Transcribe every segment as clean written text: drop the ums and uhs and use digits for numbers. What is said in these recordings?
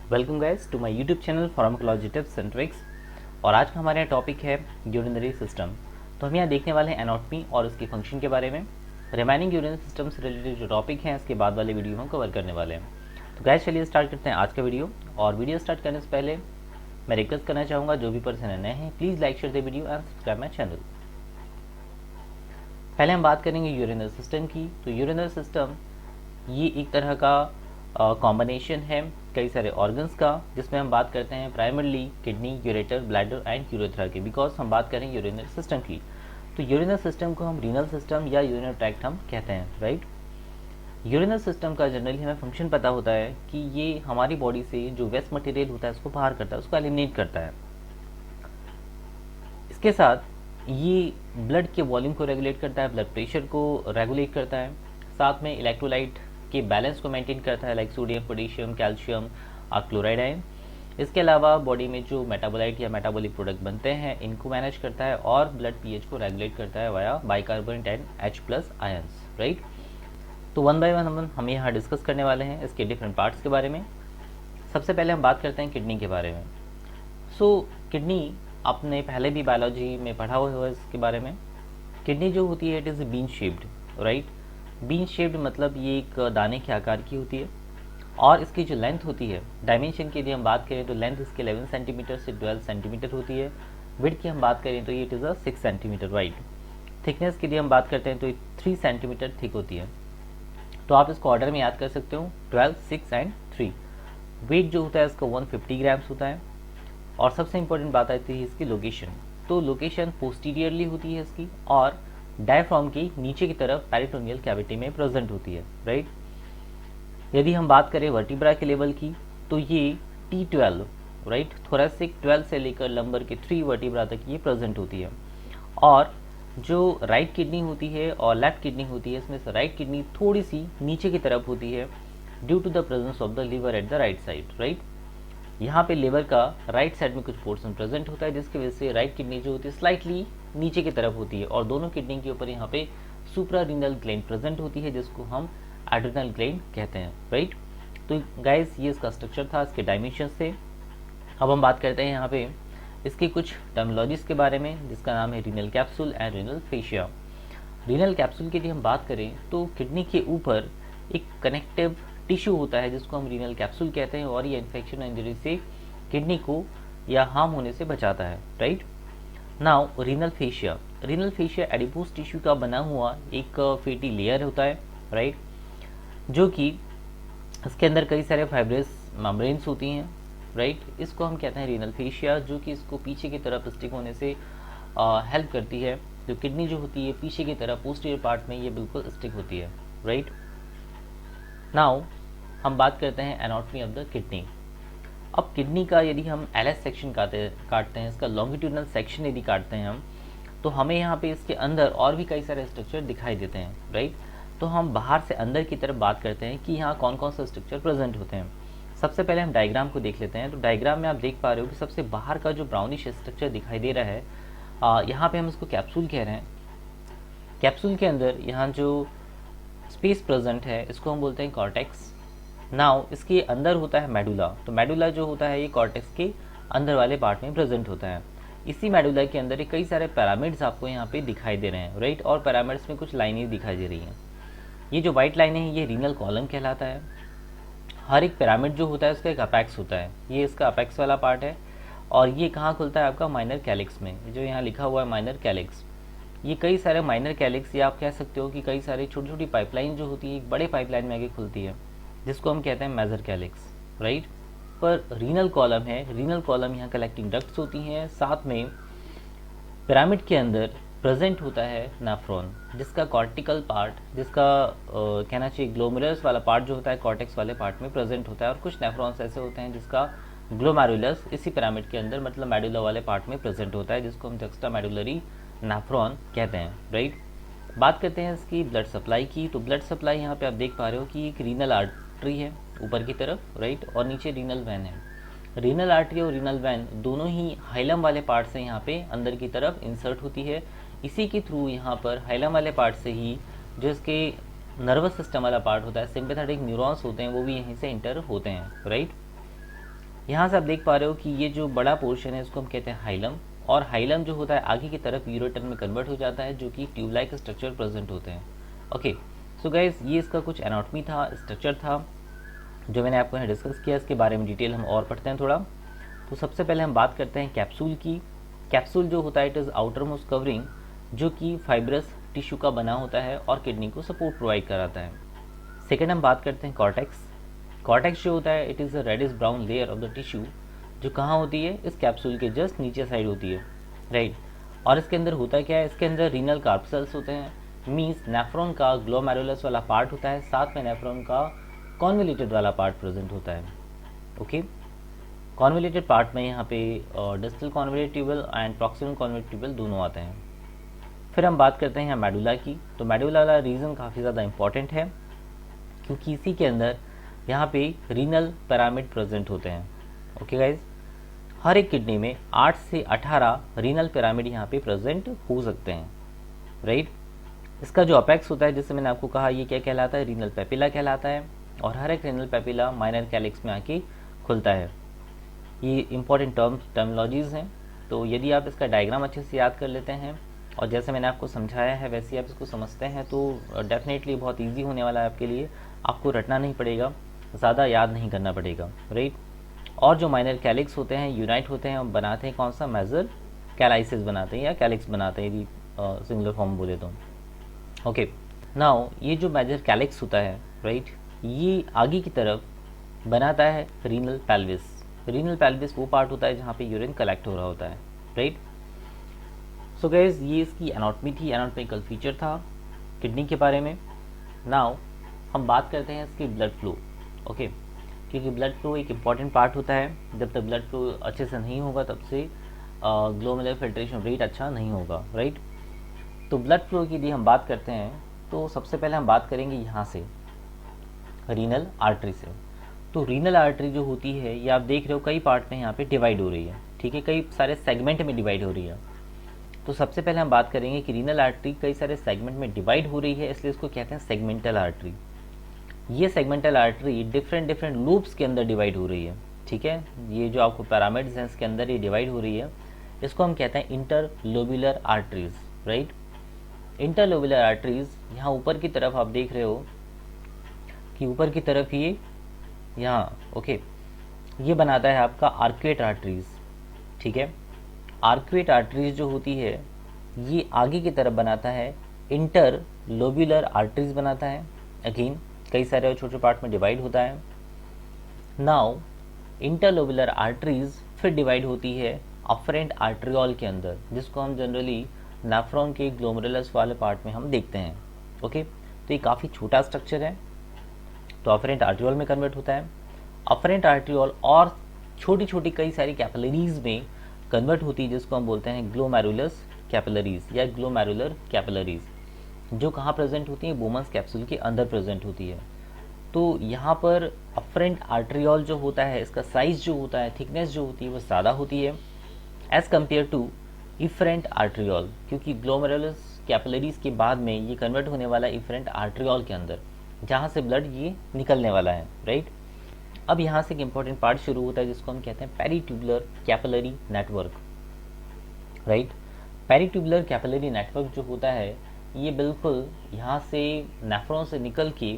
Welcome guys to my YouTube channel pharmacology tips and tricks. और आज का हमारे यहाँ टॉपिक है यूरिनरी सिस्टम। तो हम यहाँ देखने वाले हैं एनाटॉमी और उसके फंक्शन के बारे में। रिमेनिंग यूरिनरी सिस्टम से रिलेटेड जो टॉपिक हैं इसके बाद वाले वीडियो हम कवर करने वाले हैं। तो गाइस चलिए स्टार्ट करते हैं आज का वीडियो। और वीडियो स्टार्ट करने से पहले मैं रिक्वेस्ट करना चाहूँगा, जो भी पर्सन नए हैं please like share the video and subscribe my channel. पहले हम बात करेंगे यूरिनरी सिस्टम की। तो यूरिनरी सिस्टम ये एक तरह का कॉम्बिनेशन है कई सारे ऑर्गन्स का, जिसमें हम बात करते हैं primarily kidney, ureter, bladder and urethra की। बिकॉज हम बात करें यूरिनरी सिस्टम की, तो यूरिनरी सिस्टम को हम रीनल सिस्टम या यूरिनरी ट्रैक्ट हम कहते हैं, राइट। यूरिनरी सिस्टम का जनरली हमें फंक्शन पता होता है कि ये हमारी बॉडी से जो वेस्ट मटेरियल होता है उसको बाहर करता है, उसको एलिमिनेट करता है। इसके साथ ये ब्लड के वॉल्यूम को रेगुलेट करता है, ब्लड प्रेशर को रेगुलेट करता है, साथ में इलेक्ट्रोलाइट के बैलेंस को मेंटेन करता है, लाइक सोडियम, पोटेशियम, कैल्शियम और क्लोराइड आयन। इसके अलावा बॉडी में जो मेटाबोलाइट या मेटाबॉलिक प्रोडक्ट बनते हैं इनको मैनेज करता है और ब्लड पीएच को रेगुलेट करता है via bicarbonate and H+ ions, right. तो वन बाय वन हम यहाँ डिस्कस करने वाले हैं इसके डिफरेंट पार्ट्स के बारे में। सबसे पहले हम बात करते हैं किडनी के बारे में। किडनी आपने पहले भी बायोलॉजी में पढ़ा हुआ है इसके बारे में। किडनी जो होती है it is bean shaped, right. Bean shaped मतलब ये एक दाने के आकार की होती है और इसकी जो लेंथ होती है, डायमेंशन की यदि हम बात करें तो लेंथ इसके 11 सेंटीमीटर से 12 सेंटीमीटर होती है। विड्थ की हम बात करें तो ये it is 6 centimetre wide. Thickness की यदि हम बात करते हैं तो 3 सेंटीमीटर थिक होती है। तो आप इसको ऑर्डर में याद कर सकते हो 12, 6 एंड 3। वेट जो होता है इसका 150 ग्राम्स होता है। और सबसे इंपॉर्टेंट बात आती है इसकी लोकेशन। तो लोकेशन पोस्टीरियरली होती है इसकी और डायफ्राम की नीचे की तरफ पेरिटोनियल कैविटी में प्रेजेंट होती है, राइट। यदि हम बात करें वर्टिब्रा के लेवल की तो ये T12, राइट, थोरेसिक 12 से लेकर लंबर के 3 वर्टिब्रा तक ये प्रेजेंट होती है। और जो राइट किडनी होती है और लेफ्ट किडनी होती है, इसमें से राइट किडनी थोड़ी सी नीचे की तरफ होती है due to the presence of the liver at the right side, right. यहाँ पे लिवर का राइट साइड में कुछ पोर्शन प्रेजेंट होता है जिसकी वजह से राइट किडनी जो होती है स्लाइटली नीचे की तरफ होती है और दोनों किडनी के ऊपर यहाँ पे सुप्रारीनल ग्लैंड प्रेजेंट होती है जिसको हम एड्रिनल ग्लैंड कहते हैं, राइट। तो गाइस ये इसका स्ट्रक्चर था, इसके डायमेंशन से। अब हम बात करते हैं यहाँ पे इसके कुछ टर्मिनोलॉजीज के बारे में, जिसका नाम है renal capsule and renal fascia. Renal capsule की यदि हम बात करें तो किडनी के ऊपर एक कनेक्टिव टिश्यू होता है जिसको हम रीनल कैप्सूल कहते हैं और ये इन्फेक्शन इंजरी से किडनी को या हार्म होने से बचाता है, right. Now renal fascia. Renal fascia adipose tissue का बना हुआ एक फैटी लेयर होता है, राइट, जो कि इसके अंदर कई सारे फाइब्रस मेम्ब्रेन्स होती हैं, राइट। इसको हम कहते हैं रीनल फेशिया, जो कि इसको पीछे की तरफ स्टिक होने से हेल्प करती है। जो किडनी जो होती है पीछे की तरफ पोस्टीरियर पार्ट में ये बिल्कुल स्टिक होती है, राइट। नाउ हम बात करते हैं एनाटॉमी ऑफ द किडनी। अब किडनी का यदि हम LS सेक्शन काटते हैं, इसका लॉन्गिट्यूडनल सेक्शन यदि काटते हैं हम, तो हमें यहाँ पे इसके अंदर और भी कई सारे स्ट्रक्चर दिखाई देते हैं, राइट। तो हम बाहर से अंदर की तरफ बात करते हैं कि यहाँ कौन कौन से स्ट्रक्चर प्रेजेंट होते हैं। सबसे पहले हम डायग्राम को देख लेते हैं। तो डायग्राम में आप देख पा रहे हो कि सबसे बाहर का जो ब्राउनिश स्ट्रक्चर दिखाई दे रहा है, यहाँ पे हम इसको कैप्सूल कह रहे हैं। कैप्सूल के अंदर यहाँ जो स्पेस प्रेजेंट है इसको हम बोलते हैं कॉर्टेक्स। नाउ इसके अंदर होता है मेडुला। तो मेडुला जो होता है ये कॉर्टेक्स के अंदर वाले पार्ट में प्रेजेंट होता है। इसी मेडुला के अंदर कई सारे पिरामिड्स आपको यहाँ पे दिखाई दे रहे हैं, राइट। और पिरामिड्स में कुछ लाइनें दिखाई दे रही हैं। ये जो वाइट लाइनें हैं ये रीनल कॉलम कहलाता है। हर एक पिरामिड जो होता है उसका एक अपेक्स होता है, ये इसका अपेक्स वाला पार्ट है। और ये कहाँ खुलता है आपका माइनर कैलिक्स में, जो यहाँ लिखा हुआ है माइनर कैलिक्स। ये कई सारे माइनर कैलिक्स, या आप कह सकते हो कि कई सारी छोटी छोटी पाइपलाइन जो होती है एक बड़े पाइपलाइन में आगे खुलती है जिसको हम कहते हैं मेजर कैलिक्स, राइट। पर रीनल कॉलम है, रीनल कॉलम यहाँ कलेक्टिंग डक्ट्स होती हैं। साथ में पिरामिड के अंदर प्रेजेंट होता है नेफ्रॉन, जिसका कॉर्टिकल पार्ट, जिसका कहना चाहिए ग्लोमेरुलस वाला पार्ट जो होता है कॉर्टेक्स वाले पार्ट में प्रेजेंट होता है। और कुछ नेफ्रॉन्स ऐसे होते हैं जिसका ग्लोमेरुलस इसी पिरामिड के अंदर मतलब मेडुला वाले पार्ट में प्रेजेंट होता है, जिसको हम जक्स्टा मेडुलरी नेफ्रॉन कहते हैं, राइट। बात करते हैं इसकी ब्लड सप्लाई की। तो ब्लड सप्लाई यहाँ पे आप देख पा रहे हो कि एक रीनल आर्टरी है ऊपर की तरफ, राइट, और नीचे रीनल वैन है। रीनल आर्टरी और रीनल वैन दोनों ही हाइलम वाले पार्ट से यहाँ पे अंदर की तरफ इंसर्ट होती है। इसी के थ्रू यहाँ पर हाइलम वाले पार्ट से ही जो इसके नर्वस सिस्टम वाला पार्ट होता है, सिंपैथेटिक न्यूरॉन्स होते हैं, वो भी यहीं से इंटर होते हैं, राइट। यहाँ से आप देख पा रहे हो कि ये जो बड़ा पोर्शन है इसको हम कहते हैं हाइलम, और हाइलम जो होता है आगे की तरफ यूरेटर में कन्वर्ट हो जाता है, जो कि ट्यूब लाइक स्ट्रक्चर प्रेजेंट होते हैं। ओके, सो गाइस ये इसका कुछ एनाटॉमी था, स्ट्रक्चर था जो मैंने आपको यहाँ डिस्कस किया। इसके बारे में डिटेल हम और पढ़ते हैं थोड़ा। तो सबसे पहले हम बात करते हैं कैप्सूल की। कैप्सूल जो होता है it is outer most covering, जो कि फाइब्रस टिश्यू का बना होता है और किडनी को सपोर्ट प्रोवाइड कराता है। सेकेंड हम बात करते हैं कॉर्टेक्स। कॉर्टेक्स जो होता है it is a reddish brown layer of the tissue, जो कहाँ होती है, इस कैप्सूल के जस्ट नीचे साइड होती है, राइट। और इसके अंदर होता क्या है, इसके अंदर रीनल कार्पसेल्स होते हैं, मीन्स नेफ्रॉन का ग्लोमेरुलस वाला पार्ट होता है, साथ में नेफ्रॉन का कॉन्वोल्यूटेड वाला पार्ट प्रेजेंट होता है। ओके, कॉन्वोल्यूटेड पार्ट में यहाँ पे distal convoluted tubule and proximal convoluted tubule दोनों आते हैं। फिर हम बात करते हैं यहाँ मेडुला की। तो मेडुला वाला रीजन काफ़ी ज़्यादा इंपॉर्टेंट है, क्योंकि इसी के अंदर यहाँ पे रीनल पिरामिड प्रेजेंट होते हैं। ओके गाइज, हर एक किडनी में 8 से 18 रीनल पिरामिड यहाँ पे प्रेजेंट हो सकते हैं, राइट। इसका जो अपेक्स होता है, जैसे मैंने आपको कहा, ये क्या कहलाता है, रीनल पेपिला कहलाता है, और हर एक रीनल पेपिला माइनर कैलिक्स में आके खुलता है। ये इंपॉर्टेंट टर्मिनोलॉजीज़ हैं, तो यदि आप इसका डायग्राम अच्छे से याद कर लेते हैं और जैसे मैंने आपको समझाया है वैसे आप इसको समझते हैं, तो डेफिनेटली बहुत ईजी होने वाला है आपके लिए। आपको रटना नहीं पड़ेगा, ज़्यादा याद नहीं करना पड़ेगा, राइट। और जो माइनर कैलिक्स होते हैं यूनाइट होते हैं और बनाते हैं कौन सा, मेजर कैलाइसिस बनाते हैं या कैलिक्स बनाते हैं, यदि सिंगुलर फॉर्म बोले तो। ओके, नाउ ये जो मेजर कैलिक्स होता है, राइट, ये आगे की तरफ बनाता है रीनल पेल्विस। रीनल पेल्विस वो पार्ट होता है जहाँ पे यूरिन कलेक्ट हो रहा होता है, राइट। सो गाइस ये इसकी एनाटॉमी थी, एनाटॉमिकल फीचर था किडनी के बारे में। नाउ हम बात करते हैं इसकी ब्लड फ्लो। ओके, क्योंकि ब्लड फ्लो एक इम्पॉर्टेंट पार्ट होता है। जब तक ब्लड फ्लो अच्छे से नहीं होगा तब से ग्लोमेरुलर फिल्ट्रेशन रेट अच्छा नहीं होगा, राइट। तो ब्लड फ्लो की यदि हम बात करते हैं तो सबसे पहले हम बात करेंगे यहाँ से, रीनल आर्टरी से। तो रीनल आर्टरी जो होती है ये आप देख रहे हो कई पार्ट में यहाँ पे डिवाइड हो रही है, ठीक है, कई सारे सेगमेंट में डिवाइड हो रही है। तो सबसे पहले हम बात करेंगे कि रीनल आर्टरी कई सारे सेगमेंट में डिवाइड हो रही है, इसलिए इसको कहते हैं सेगमेंटल आर्टरी। ये सेगमेंटल आर्टरी डिफरेंट लूप्स के अंदर डिवाइड हो रही है, ठीक है। ये जो आपको पैरामिड्स हैं इसके अंदर ये डिवाइड हो रही है, इसको हम कहते हैं interlobular arteries, right. Interlobular arteries यहाँ ऊपर की तरफ आप देख रहे हो कि ऊपर की तरफ ये यहाँ, ओके, ये बनाता है आपका आर्क्वेट आर्टरीज, ठीक है। आर्क्वेट आर्टरीज जो होती है ये आगे की तरफ बनाता है इंटरलोब्यूलर आर्टरीज बनाता है। अगेन कई सारे छोटे पार्ट में डिवाइड होता है। नाउ इंटरलोब्यूलर आर्टरीज फिर डिवाइड होती है अफरेंट आर्ट्रियोल के अंदर, जिसको हम जनरली नेफ्रॉन के ग्लोमेरुलस वाले पार्ट में हम देखते हैं। ओके, तो ये काफ़ी छोटा स्ट्रक्चर है, तो अफरेंट आर्ट्रियोल में कन्वर्ट होता है। अफरेंट आर्ट्रियोल और छोटी छोटी कई सारी कैपिलरीज में कन्वर्ट होती है, जिसको हम बोलते हैं ग्लोमेरुलस कैपिलरीज या ग्लोमेरुलर कैपिलरीज, जो कहाँ प्रेजेंट होती है, बोमन्स कैप्सूल के अंदर प्रेजेंट होती है। तो यहाँ पर अफरेंट आर्ट्रियोल जो होता है इसका साइज जो होता है, थिकनेस जो होती है वो ज़्यादा होती है as compare to efferent arteriole, क्योंकि ग्लोमेरुलस कैपिलरीज के बाद में ये कन्वर्ट होने वाला है इफरेंट आर्ट्रियोल के अंदर, जहाँ से ब्लड ये निकलने वाला है, राइट। अब यहाँ से एक इम्पॉर्टेंट पार्ट शुरू होता है जिसको हम कहते हैं peritubular capillary network, right. Peritubular capillary network जो होता है ये बिल्कुल यहाँ से नेफ्रॉन से निकल के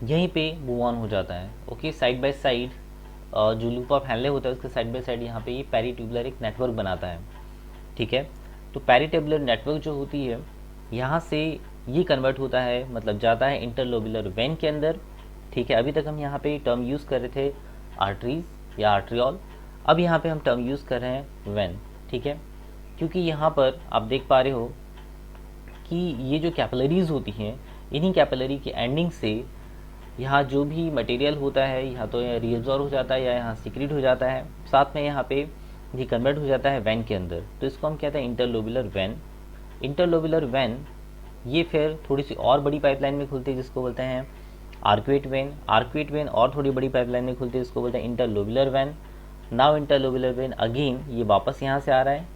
यहीं पे मूव ऑन हो जाता है। ओके, साइड बाय साइड जो लूप ऑफ हैनले होता है उसके साइड बाय साइड यहाँ पे ये पेरीट्यूबुलर एक नेटवर्क बनाता है, ठीक है। तो पेरीट्यूबुलर नेटवर्क जो होती है यहाँ से ये कन्वर्ट होता है, मतलब जाता है इंटरलोब्यूलर वेन के अंदर, ठीक है। अभी तक हम यहाँ पे टर्म यूज़ कर रहे थे आर्टरीज या आर्ट्रियोल, अब यहाँ पे हम टर्म यूज़ कर रहे हैं वेन, ठीक है, क्योंकि यहाँ पर आप देख पा रहे हो कि ये जो कैपिलरीज होती हैं इन्हीं कैपिलरी के एंडिंग से यहाँ जो भी मटेरियल होता है यहाँ तो रीअब्जॉर्ब हो जाता है या यहाँ सीक्रेट हो जाता है, साथ में यहाँ पे ये कन्वर्ट हो जाता है वेन के अंदर। तो इसको हम कहते हैं इंटरलोब्यूलर वेन। इंटरलोब्यूलर वेन ये फिर थोड़ी सी और बड़ी पाइपलाइन में खुलती है जिसको बोलते हैं आर्क्वेट वेन। आर्क्वेट वेन और थोड़ी बड़ी पाइपलाइन में खुलती है जिसको बोलते हैं interlobular when. Now interlobular when again ये वापस यहाँ से आ रहा है,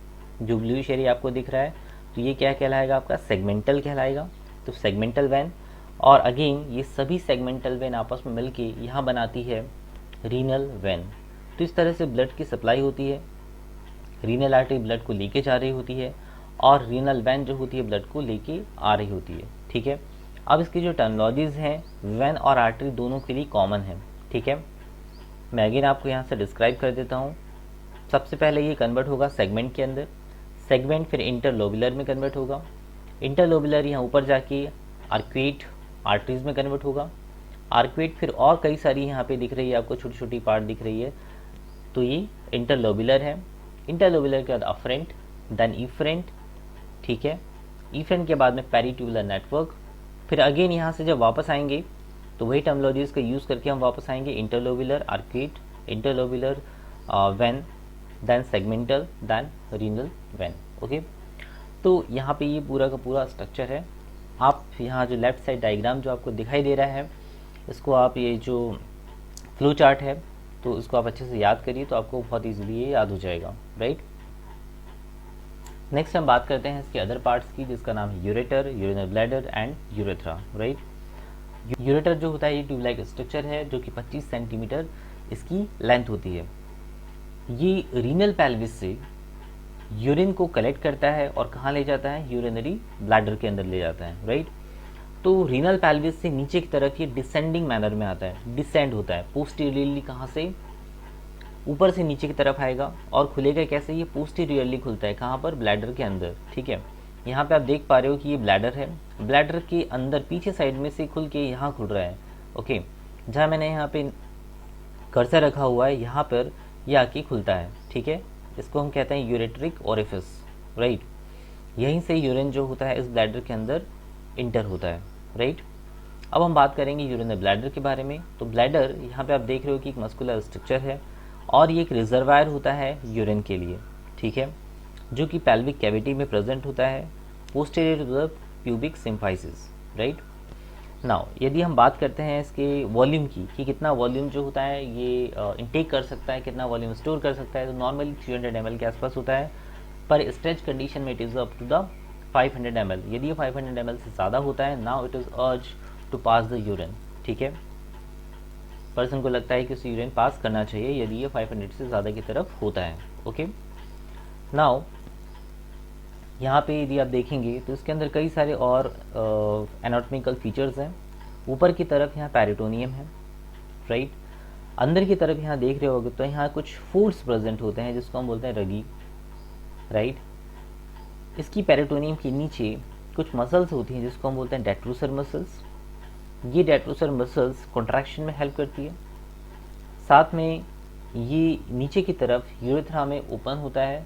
जो ब्लूइश एरिया आपको दिख रहा है, तो ये क्या कहलाएगा, आपका सेगमेंटल कहलाएगा। तो सेगमेंटल वेन, और अगेन ये सभी सेगमेंटल वेन आपस में मिलके यहाँ बनाती है रीनल वेन। तो इस तरह से ब्लड की सप्लाई होती है, रीनल आर्टरी ब्लड को लेके जा रही होती है, और रीनल वेन जो होती है ब्लड को लेके आ रही होती है। ठीक है, अब इसकी जो टर्मिनोलॉजीज़ हैं वेन और आर्टरी दोनों के लिए कॉमन है। ठीक है, मैं अगेन आपको यहाँ से डिस्क्राइब कर देता हूँ। सबसे पहले ये कन्वर्ट होगा सेगमेंट के अंदर, सेगमेंट फिर इंटरलोबुलर में कन्वर्ट होगा, इंटरलोबुलर यहाँ ऊपर जाके आर्क्वेट आर्टरीज में कन्वर्ट होगा, आर्क्वेट फिर और कई सारी यहाँ पे दिख रही है आपको छोटी छोटी पार्ट दिख रही है, तो ये इंटरलोबुलर है। इंटरलोबुलर के बाद अफरेंट, देन इफरेंट। ठीक है, इफरेंट के बाद में पेरिट्यूबुलर नेटवर्क, फिर अगेन यहाँ से जब वापस आएंगे तो वही टर्मिनोलॉजीज का यूज़ करके हम वापस आएंगे, interlobular arcuate, interlobular vein, then segmental, then renal vein. Okay, तो यहाँ पे ये पूरा का पूरा स्ट्रक्चर है। आप यहाँ जो लेफ्ट साइड डायग्राम जो आपको दिखाई दे रहा है, इसको आप ये जो फ्लो चार्ट है तो इसको आप अच्छे से याद करिए, तो आपको बहुत ईजिली ये याद हो जाएगा, राइट। नेक्स्ट हम बात करते हैं इसके अदर पार्ट्स की, जिसका नाम है ureter, urinary bladder and urethra, right. Ureter जो होता है ये ट्यूब लाइक स्ट्रक्चर है जो कि 25 सेंटीमीटर इसकी लेंथ होती है। ये रीनल पेल्विस से यूरिन को कलेक्ट करता है और कहाँ ले जाता है, यूरिनरी ब्लैडर के अंदर ले जाता है, राइट। तो रीनल पेल्विस से नीचे की तरफ ये डिसेंडिंग मैनर में आता है, डिसेंड होता है पोस्टीरियरली, कहाँ से, ऊपर से नीचे की तरफ आएगा, और खुलेगा कैसे, ये पोस्टीरियरली खुलता है, कहाँ पर, ब्लैडर के अंदर। ठीक है, यहाँ पे आप देख पा रहे हो कि ये ब्लैडर है, ब्लैडर के अंदर पीछे साइड में से खुल के यहाँ खुल रहा है। ओके, जहाँ मैंने यहाँ पे कर्सर रखा हुआ है यहाँ पर ये आके खुलता है। ठीक है, इसको हम कहते हैं यूरेट्रिक ओरिफिस, राइट। यहीं से यूरिन जो होता है इस ब्लैडर के अंदर इंटर होता है, राइट। अब हम बात करेंगे यूरिनरी ब्लैडर के बारे में। तो ब्लैडर यहाँ पे आप देख रहे हो कि एक मस्कुलर स्ट्रक्चर है और ये एक रिजर्वायर होता है यूरिन के लिए, ठीक है, जो कि पेल्विक कैविटी में प्रेजेंट होता है, posterior to the pubic symphysis, right. Now यदि हम बात करते हैं इसके वॉल्यूम की कि कितना वॉल्यूम जो होता है ये इनटेक कर सकता है, कितना वॉल्यूम स्टोर कर सकता है, तो नॉर्मली 300 ml के आसपास होता है, पर स्ट्रेच कंडीशन में it is up to the 500 ml। यदि ये 500 ml से ज़्यादा होता है, now it is urge to pass the urine. ठीक है, पर्सन को लगता है कि उसे यूरिन पास करना चाहिए यदि ये 500 से ज़्यादा की तरफ होता है। ओके, नाउ यहाँ पे यदि आप देखेंगे तो इसके अंदर कई सारे और एनाटॉमिकल फीचर्स हैं। ऊपर की तरफ यहाँ पेरिटोनियम है, राइट। अंदर की तरफ यहाँ देख रहे होगे तो यहाँ कुछ फूड्स प्रेजेंट होते हैं जिसको हम बोलते हैं रगी, राइट। इसकी पेरिटोनियम के नीचे कुछ मसल्स होती हैं जिसको हम बोलते हैं डेट्रूसर मसल्स। ये डेट्रूसर मसल्स कॉन्ट्रैक्शन में हेल्प करती है। साथ में ये नीचे की तरफ यूरेथ्रा में ओपन होता है,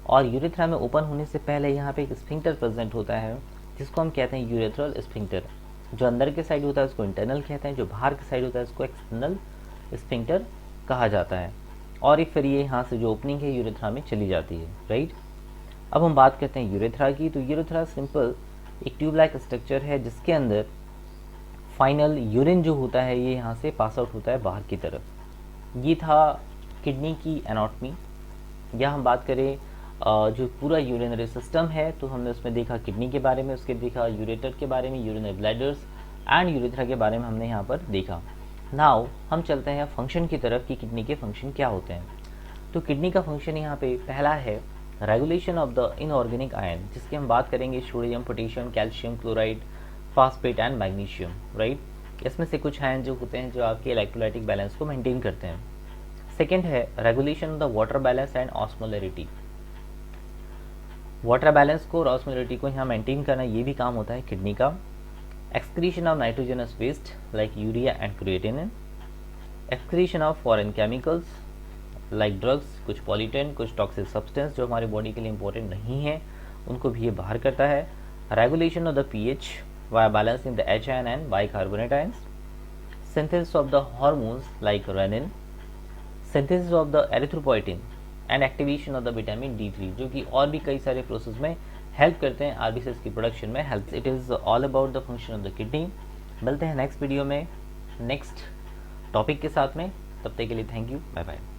और यूरेथ्रा में ओपन होने से पहले यहाँ पे एक स्फिंक्टर प्रेजेंट होता है जिसको हम कहते हैं यूरेथ्रल स्फिंक्टर। जो अंदर के साइड होता है उसको इंटरनल कहते हैं, जो बाहर के साइड होता है उसको एक्सटर्नल स्फिंक्टर कहा जाता है। और फिर ये यहाँ से जो ओपनिंग है यूरेथ्रा में चली जाती है, राइट। अब हम बात करते हैं यूरेथ्रा की। तो यूरेथ्रा सिंपल एक ट्यूब लाइक स्ट्रक्चर है जिसके अंदर फाइनल यूरिन जो होता है ये यहाँ से पास आउट होता है बाहर की तरफ। ये था किडनी की एनाटॉमी। या हम बात करें जो पूरा यूरिनरी सिस्टम है तो हमने उसमें देखा किडनी के बारे में, उसके देखा यूरेटर के बारे में, यूरिनरी ब्लैडर्स एंड यूरेथ्रा के बारे में हमने यहाँ पर देखा। नाउ हम चलते हैं फंक्शन की तरफ कि किडनी के फंक्शन क्या होते हैं। तो किडनी का फंक्शन यहाँ पे पहला है regulation of the inorganic ion, जिसकी हम बात करेंगे sodium, potassium, calcium, chloride, phosphate and magnesium, right. इसमें से कुछ आयन जो होते हैं जो आपके इलेक्ट्रोलाइटिक बैलेंस को मेंटेन करते हैं। सेकेंड है regulation of the water balance and osmolarity. Water balance को और ऑस्मोलरिटी को यहाँ मेंटेन करना ये भी काम होता है किडनी का। Excretion of nitrogenous waste like urea and creatinine, excretion of foreign chemicals like drugs, कुछ पॉल्यूटेंट, कुछ टॉक्सिक सब्सटेंस जो हमारी बॉडी के लिए इंपॉर्टेंट नहीं है उनको भी ये बाहर करता है। Regulation of the pH via balancing the H ion and bicarbonate ions, synthesis of the hormones like renin, synthesis of the erythropoietin and activation of the vitamin D3, जो कि और भी कई सारे प्रोसेस में हेल्प करते हैं आरबीसीएस की प्रोडक्शन में help. It is all about the function of the kidney. मिलते हैं नेक्स्ट वीडियो में नेक्स्ट टॉपिक के साथ में, तब तक के लिए थैंक यू, बाय बाय।